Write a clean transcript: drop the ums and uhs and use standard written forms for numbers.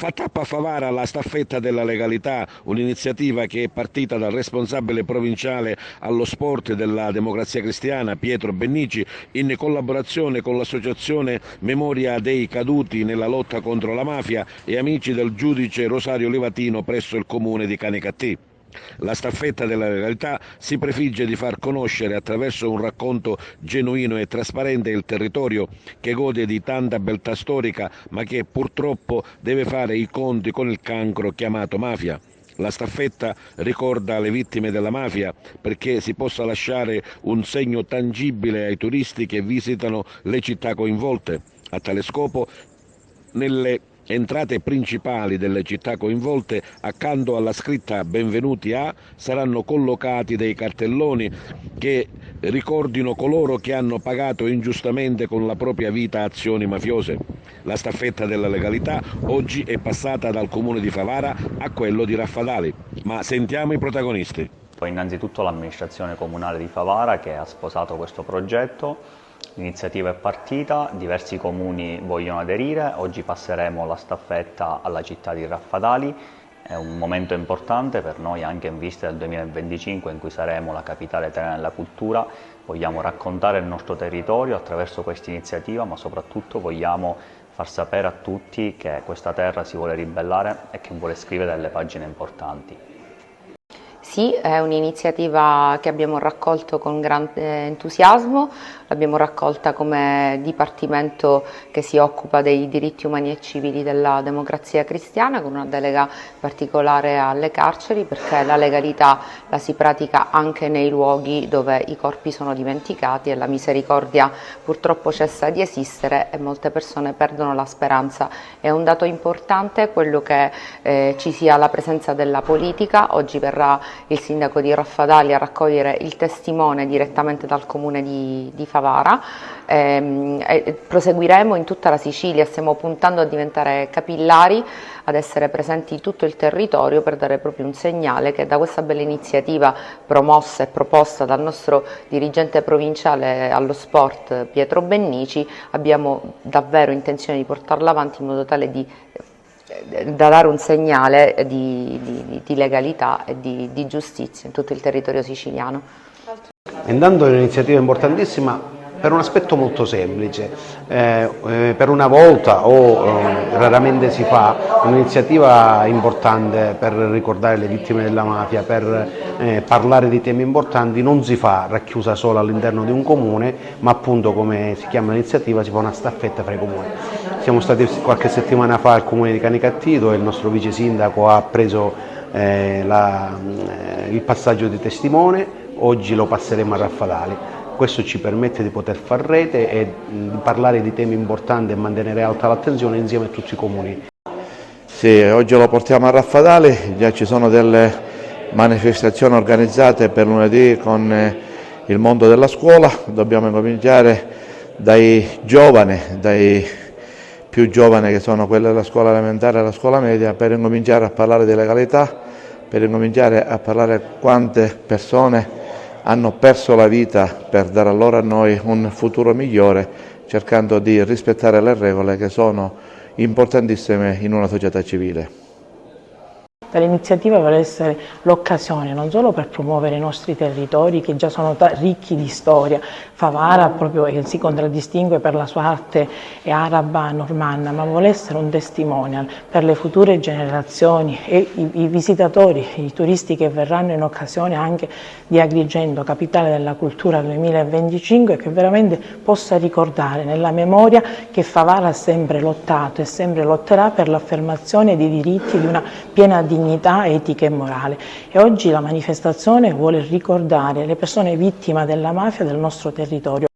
Fa tappa a Favara la staffetta della legalità, un'iniziativa che è partita dal responsabile provinciale allo sport della Democrazia Cristiana, Pietro Bennici, in collaborazione con l'associazione Memoria dei Caduti nella lotta contro la mafia e amici del giudice Rosario Livatino presso il comune di Canicattì. La staffetta della legalità si prefigge di far conoscere attraverso un racconto genuino e trasparente il territorio che gode di tanta beltà storica ma che purtroppo deve fare i conti con il cancro chiamato mafia. La staffetta ricorda le vittime della mafia perché si possa lasciare un segno tangibile ai turisti che visitano le città coinvolte. A tale scopo, nelle entrate principali delle città coinvolte, accanto alla scritta Benvenuti a, saranno collocati dei cartelloni che ricordino coloro che hanno pagato ingiustamente con la propria vita azioni mafiose. La staffetta della legalità oggi è passata dal comune di Favara a quello di Raffadali, ma sentiamo i protagonisti. Innanzitutto l'amministrazione comunale di Favara che ha sposato questo progetto. L'iniziativa è partita, diversi comuni vogliono aderire, oggi passeremo la staffetta alla città di Raffadali, è un momento importante per noi anche in vista del 2025 in cui saremo la capitale italiana della cultura, vogliamo raccontare il nostro territorio attraverso questa iniziativa, ma soprattutto vogliamo far sapere a tutti che questa terra si vuole ribellare e che vuole scrivere delle pagine importanti. Sì, è un'iniziativa che abbiamo raccolto con grande entusiasmo, l'abbiamo raccolta come dipartimento che si occupa dei diritti umani e civili della Democrazia Cristiana con una delega particolare alle carceri perché la legalità la si pratica anche nei luoghi dove i corpi sono dimenticati e la misericordia purtroppo cessa di esistere e molte persone perdono la speranza. È un dato importante quello che ci sia la presenza della politica, oggi verrà il sindaco di Raffadali a raccogliere il testimone direttamente dal comune di Favara. Proseguiremo in tutta la Sicilia, stiamo puntando a diventare capillari, ad essere presenti in tutto il territorio per dare proprio un segnale che da questa bella iniziativa promossa e proposta dal nostro dirigente provinciale allo sport Pietro Bennici abbiamo davvero intenzione di portarla avanti in modo tale da dare un segnale di legalità e di giustizia in tutto il territorio siciliano. Intanto è un'iniziativa importantissima per un aspetto molto semplice, per una volta o raramente si fa un'iniziativa importante per ricordare le vittime della mafia, per parlare di temi importanti, non si fa racchiusa solo all'interno di un comune, ma appunto come si chiama l'iniziativa si fa una staffetta fra i comuni. Siamo stati qualche settimana fa al comune di Canicattì dove il nostro vice sindaco ha preso il passaggio di testimone, oggi lo passeremo a Raffadali. Questo ci permette di poter far rete e di parlare di temi importanti e mantenere alta l'attenzione insieme a tutti i comuni. Sì, oggi lo portiamo a Raffadali, già ci sono delle manifestazioni organizzate per lunedì con il mondo della scuola, dobbiamo cominciare dai giovani, dai più giovani che sono quelli della scuola elementare e della scuola media, per incominciare a parlare di legalità, per incominciare a parlare quante persone hanno perso la vita per dare a loro e a noi un futuro migliore, cercando di rispettare le regole che sono importantissime in una società civile. L'iniziativa vuole essere l'occasione non solo per promuovere i nostri territori che già sono ricchi di storia. Favara proprio si contraddistingue per la sua arte araba normanna, ma vuole essere un testimonial per le future generazioni e i visitatori, i turisti che verranno in occasione anche di Agrigento, capitale della cultura 2025, che veramente possa ricordare nella memoria che Favara ha sempre lottato e sempre lotterà per l'affermazione dei diritti di una piena dignità etica e morale, e oggi la manifestazione vuole ricordare le persone vittime della mafia del nostro territorio.